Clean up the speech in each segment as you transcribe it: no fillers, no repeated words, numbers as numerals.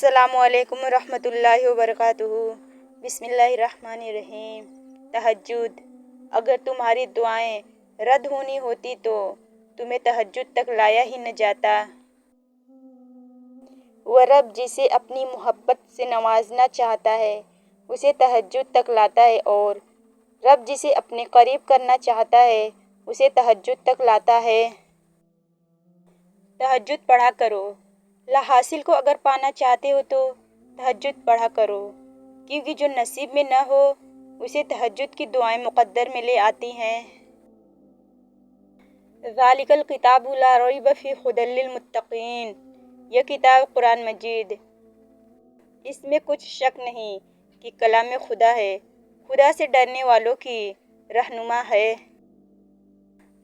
السلام علیکم ورحمۃ اللہ وبرکاتہ۔ بسم اللہ الرحمن الرحیم۔ تہجد۔ اگر تمہاری دعائیں رد ہونی ہوتی تو تمہیں تہجد تک لایا ہی نہ جاتا۔ وہ رب جسے اپنی محبت سے نوازنا چاہتا ہے اسے تہجد تک لاتا ہے، اور رب جسے اپنے قریب کرنا چاہتا ہے اسے تہجد تک لاتا ہے۔ تہجد پڑھا کرو۔ لا حاصل کو اگر پانا چاہتے ہو تو تہجد پڑھا کرو، کیونکہ جو نصیب میں نہ ہو اسے تہجد کی دعائیں مقدر میں لے آتی ہیں۔ ذالک الکتاب لا ریب فیہ ھدی للمتقین۔ یہ کتاب قرآن مجید، اس میں کچھ شک نہیں کہ کلام خدا ہے، خدا سے ڈرنے والوں کی رہنما ہے۔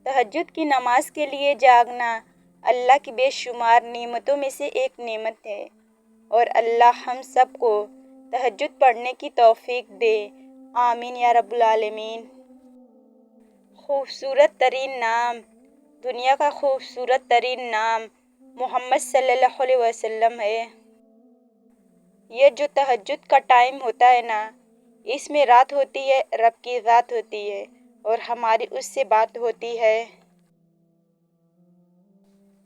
تہجد کی نماز کے لیے جاگنا اللہ کی بے شمار نعمتوں میں سے ایک نعمت ہے، اور اللہ ہم سب کو تہجد پڑھنے کی توفیق دے، آمین یا رب العالمین۔ خوبصورت ترین نام۔ دنیا کا خوبصورت ترین نام محمد صلی اللہ علیہ وسلم ہے۔ یہ جو تہجد کا ٹائم ہوتا ہے نا، اس میں رات ہوتی ہے، رب کی ذات ہوتی ہے اور ہماری اس سے بات ہوتی ہے۔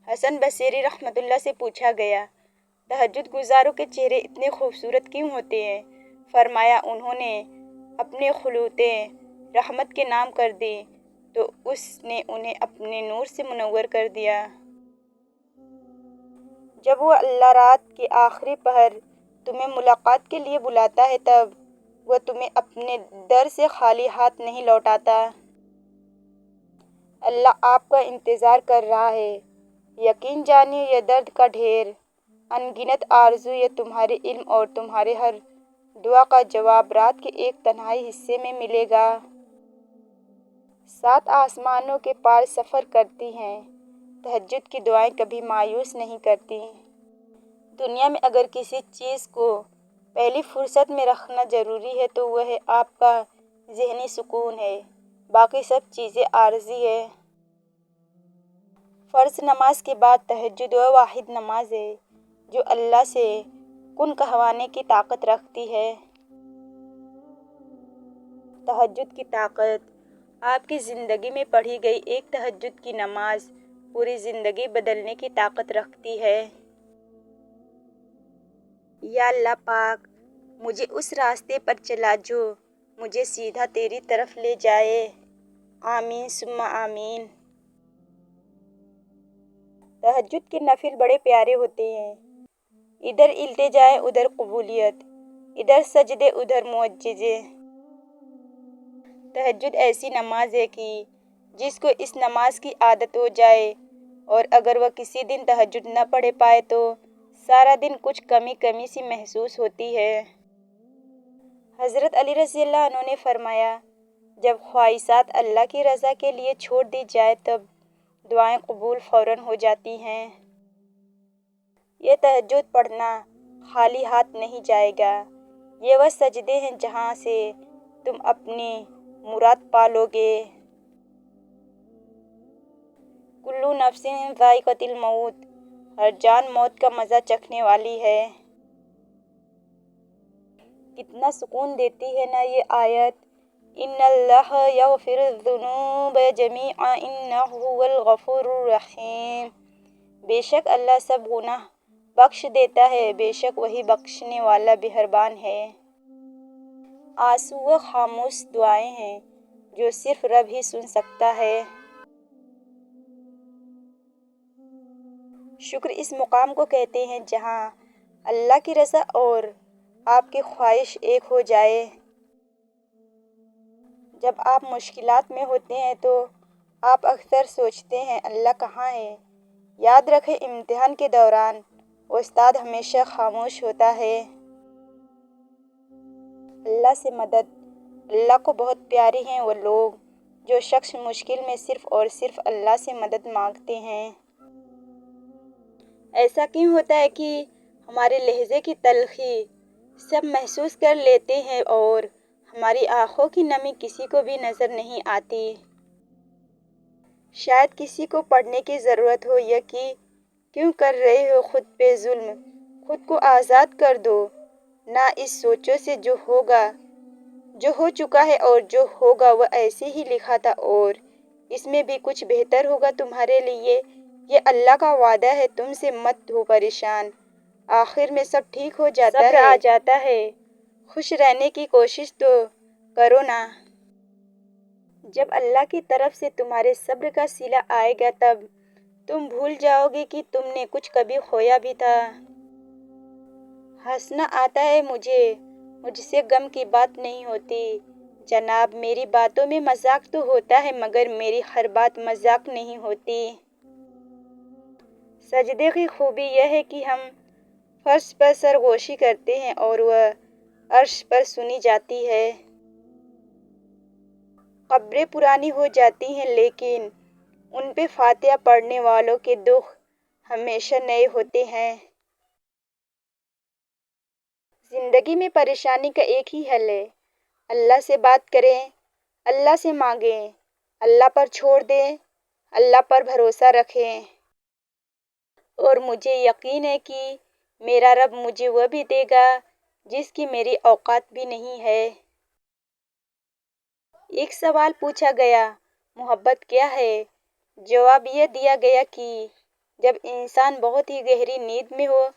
حسن بصری رحمۃ اللہ سے پوچھا گیا، تہجد گزاروں کے چہرے اتنے خوبصورت کیوں ہوتے ہیں؟ فرمایا، انہوں نے اپنے خلوتیں رحمت کے نام کر دی تو اس نے انہیں اپنے نور سے منور کر دیا۔ جب وہ اللہ رات کے آخری پہر تمہیں ملاقات کے لیے بلاتا ہے تب وہ تمہیں اپنے در سے خالی ہاتھ نہیں لوٹاتا۔ اللہ آپ کا انتظار کر رہا ہے۔ یقین جانیے یہ درد کا ڈھیر، ان گنت آرزو، یہ تمہارے علم اور تمہارے ہر دعا کا جواب رات کے ایک تنہائی حصے میں ملے گا۔ 7 آسمانوں کے پار سفر کرتی ہیں۔ تہجد کی دعائیں کبھی مایوس نہیں کرتی۔ دنیا میں اگر کسی چیز کو پہلی فرصت میں رکھنا ضروری ہے تو وہ ہے آپ کا ذہنی سکون ہے، باقی سب چیزیں عارضی ہیں۔ فرض نماز کے بعد تہجد وہ واحد نماز ہے جو اللہ سے کن کہوانے کی طاقت رکھتی ہے۔ تہجد کی طاقت۔ آپ کی زندگی میں پڑھی گئی ایک تہجد کی نماز پوری زندگی بدلنے کی طاقت رکھتی ہے۔ یا اللہ پاک، مجھے اس راستے پر چلا جو مجھے سیدھا تیری طرف لے جائے، آمین ثم آمین۔ تہجد کے نفل بڑے پیارے ہوتے ہیں۔ ادھر التجائے ادھر قبولیت، ادھر سجدے ادھر معجزے۔ تہجد ایسی نماز ہے کہ جس کو اس نماز کی عادت ہو جائے اور اگر وہ کسی دن تہجد نہ پڑھ پائے تو سارا دن کچھ کمی کمی سی محسوس ہوتی ہے۔ حضرت علی رضی اللہ عنہ نے فرمایا، جب خواہشات اللہ کی رضا کے لیے چھوڑ دی جائے تب دعائیں قبول فوراً ہو جاتی ہیں۔ یہ تہجد پڑھنا خالی ہاتھ نہیں جائے گا، یہ وہ سجدے ہیں جہاں سے تم اپنی مراد پالو گے۔ کل نفس ذائقۃ الموت، ہر جان موت کا مزہ چکھنے والی ہے۔ کتنا سکون دیتی ہے نا یہ آیت، ان اللہ یغفر الذنوب جمیعا انہ ھو الغفور الرحیم۔ بے شک اللہ سب گناہ بخش دیتا ہے، بے شک وہی بخشنے والا مہربان ہے۔ آنسو وہ خاموش دعائیں ہیں جو صرف رب ہی سن سکتا ہے۔ شکر اس مقام کو کہتے ہیں جہاں اللہ کی رضا اور آپ کی خواہش ایک ہو جائے۔ جب آپ مشکلات میں ہوتے ہیں تو آپ اکثر سوچتے ہیں اللہ کہاں ہے؟ یاد رکھیں امتحان کے دوران استاد ہمیشہ خاموش ہوتا ہے۔ اللہ سے مدد۔ اللہ کو بہت پیاری ہیں وہ لوگ جو شخص مشکل میں صرف اور صرف اللہ سے مدد مانگتے ہیں۔ ایسا کیوں ہوتا ہے کہ ہمارے لہجے کی تلخی سب محسوس کر لیتے ہیں اور ہماری آنکھوں کی نمی کسی کو بھی نظر نہیں آتی؟ شاید کسی کو پڑھنے کی ضرورت ہو، یہ کہ کیوں کر رہے ہو خود پہ ظلم، خود کو آزاد کر دو، نہ اس سوچو سے جو ہوگا، جو ہو چکا ہے اور جو ہوگا وہ ایسے ہی لکھا تھا اور اس میں بھی کچھ بہتر ہوگا تمہارے لیے۔ یہ اللہ کا وعدہ ہے، تم سے مت ہو پریشان، آخر میں سب ٹھیک ہو جاتا ہے، صبر آ جاتا ہے۔ خوش رہنے کی کوشش تو کرو نا۔ جب اللہ کی طرف سے تمہارے صبر کا صلہ آئے گا تب تم بھول جاؤ گے کہ تم نے کچھ کبھی کھویا بھی تھا۔ ہنسنا آتا ہے مجھ سے غم کی بات نہیں ہوتی جناب، میری باتوں میں مذاق تو ہوتا ہے مگر میری ہر بات مذاق نہیں ہوتی۔ سجدے کی خوبی یہ ہے کہ ہم فرش پر سرگوشی کرتے ہیں اور وہ عرش پر سنی جاتی ہے۔ قبریں پرانی ہو جاتی ہیں لیکن ان پہ فاتحہ پڑھنے والوں کے دکھ ہمیشہ نئے ہوتے ہیں۔ زندگی میں پریشانی کا ایک ہی حل ہے، اللہ سے بات کریں، اللہ سے مانگیں، اللہ پر چھوڑ دیں، اللہ پر بھروسہ رکھیں۔ اور مجھے یقین ہے کہ میرا رب مجھے وہ بھی دے گا جس کی میری اوقات بھی نہیں ہے۔ ایک سوال پوچھا گیا، محبت کیا ہے؟ جواب یہ دیا گیا کہ جب انسان بہت ہی گہری نیند میں ہو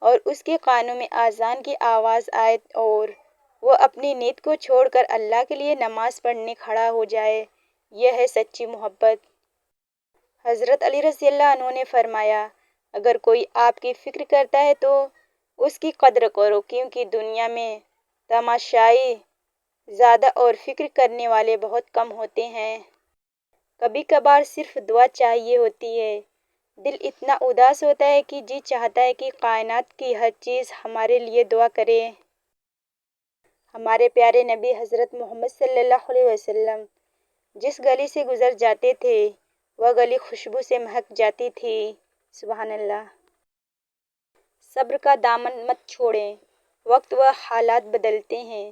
اور اس کے کانوں میں اذان کی آواز آئے اور وہ اپنی نیند کو چھوڑ کر اللہ کے لیے نماز پڑھنے کھڑا ہو جائے، یہ ہے سچی محبت۔ حضرت علی رضی اللہ عنہ نے فرمایا، اگر کوئی آپ کی فکر کرتا ہے تو اس کی قدر کرو، کیونکہ دنیا میں تماشائی زیادہ اور فکر کرنے والے بہت کم ہوتے ہیں۔ کبھی کبھار صرف دعا چاہیے ہوتی ہے۔ دل اتنا اداس ہوتا ہے کہ جی چاہتا ہے کہ کائنات کی ہر چیز ہمارے لیے دعا کرے۔ ہمارے پیارے نبی حضرت محمد صلی اللہ علیہ وسلم جس گلی سے گزر جاتے تھے وہ گلی خوشبو سے مہک جاتی تھی۔ سبحان اللہ۔ صبر کا دامن مت چھوڑیں، وقت و حالات بدلتے ہیں،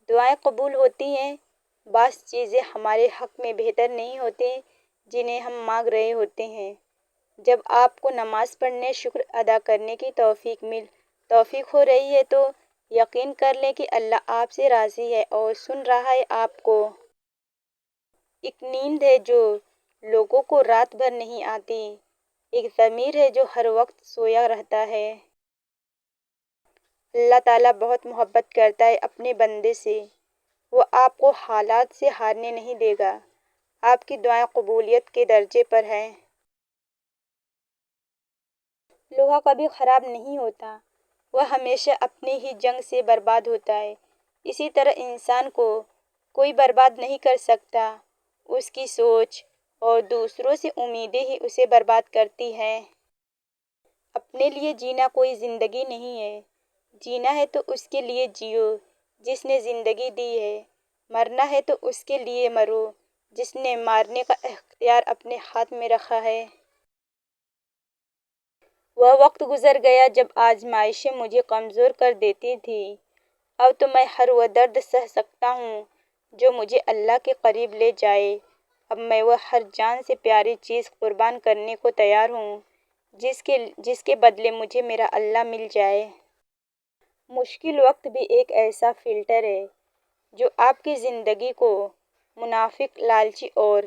دعائیں قبول ہوتی ہیں، بعض چیزیں ہمارے حق میں بہتر نہیں ہوتی جنہیں ہم مانگ رہے ہوتے ہیں۔ جب آپ کو نماز پڑھنے، شکر ادا کرنے کی توفیق ہو رہی ہے تو یقین کر لیں کہ اللہ آپ سے راضی ہے اور سن رہا ہے آپ کو۔ ایک نیند ہے جو لوگوں کو رات بھر نہیں آتی، ایک ضمیر ہے جو ہر وقت سویا رہتا ہے۔ اللہ تعالیٰ بہت محبت کرتا ہے اپنے بندے سے، وہ آپ کو حالات سے ہارنے نہیں دے گا۔ آپ کی دعائیں قبولیت کے درجے پر ہیں۔ لوہا کبھی خراب نہیں ہوتا، وہ ہمیشہ اپنی ہی جنگ سے برباد ہوتا ہے۔ اسی طرح انسان کو کوئی برباد نہیں کر سکتا، اس کی سوچ اور دوسروں سے امیدیں ہی اسے برباد کرتی ہیں۔ اپنے لیے جینا کوئی زندگی نہیں ہے، جینا ہے تو اس کے لیے جیو جس نے زندگی دی ہے، مرنا ہے تو اس کے لیے مرو جس نے مارنے کا اختیار اپنے ہاتھ میں رکھا ہے۔ وہ وقت گزر گیا جب آزمائشیں مجھے کمزور کر دیتی تھیں، اب تو میں ہر وہ درد سہ سکتا ہوں جو مجھے اللہ کے قریب لے جائے۔ اب میں وہ ہر جان سے پیاری چیز قربان کرنے کو تیار ہوں جس کے بدلے مجھے میرا اللہ مل جائے۔ مشکل وقت بھی ایک ایسا فلٹر ہے جو آپ کی زندگی کو منافق، لالچی اور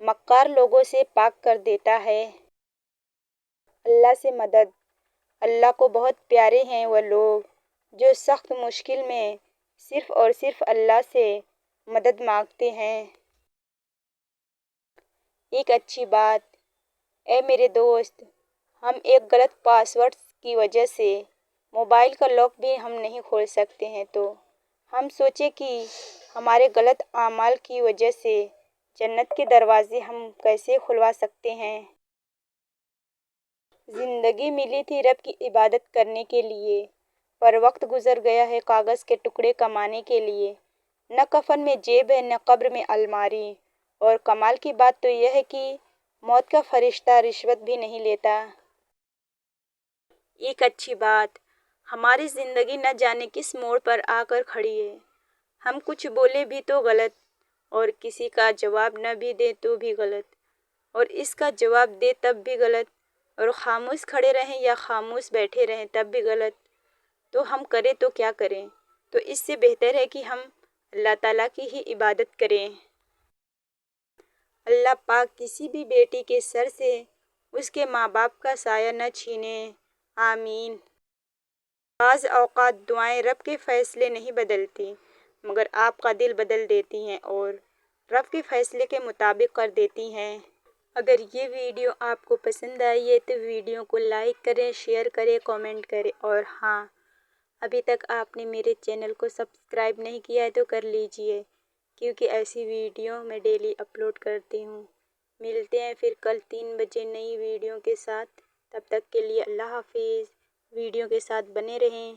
مکار لوگوں سے پاک کر دیتا ہے۔ اللہ سے مدد۔ اللہ کو بہت پیارے ہیں وہ لوگ جو سخت مشکل میں صرف اور صرف اللہ سے مدد مانگتے ہیں۔ ایک اچھی بات، اے میرے دوست، ہم ایک غلط پاس ورڈ کی وجہ سے موبائل کا لاک بھی ہم نہیں کھول سکتے ہیں، تو ہم سوچیں کہ ہمارے غلط اعمال کی وجہ سے جنت کے دروازے ہم کیسے کھلوا سکتے ہیں۔ زندگی ملی تھی رب کی عبادت کرنے کے لیے، پر وقت گزر گیا ہے کاغذ کے ٹکڑے کمانے کے لیے۔ نہ کفن میں جیب ہے، نہ قبر میں الماری، اور کمال کی بات تو یہ ہے کہ موت کا فرشتہ رشوت بھی نہیں لیتا۔ ایک اچھی بات، ہماری زندگی نہ جانے کس موڑ پر آ کر کھڑی ہے۔ ہم کچھ بولے بھی تو غلط، اور کسی کا جواب نہ بھی دیں تو بھی غلط، اور اس کا جواب دے تب بھی غلط، اور خاموش کھڑے رہیں یا خاموش بیٹھے رہیں تب بھی غلط، تو ہم کریں تو کیا کریں؟ تو اس سے بہتر ہے کہ ہم اللہ تعالیٰ کی ہی عبادت کریں۔ اللہ پاک کسی بھی بیٹی کے سر سے اس کے ماں باپ کا سایہ نہ چھینے، آمین۔ بعض اوقات دعائیں رب کے فیصلے نہیں بدلتی، مگر آپ کا دل بدل دیتی ہیں اور رب کے فیصلے کے مطابق کر دیتی ہیں۔ اگر یہ ویڈیو آپ کو پسند آئی ہے تو ویڈیو کو لائک کریں، شیئر کریں، کامنٹ کریں، اور ہاں، ابھی تک آپ نے میرے چینل کو سبسکرائب نہیں کیا ہے تو کر لیجئے، کیونکہ ایسی ویڈیو میں ڈیلی اپلوڈ کرتی ہوں۔ ملتے ہیں پھر کل 3 بجے نئی ویڈیو کے ساتھ، تب تک کے لیے اللہ حافظ۔ ویڈیو کے ساتھ بنے رہیں۔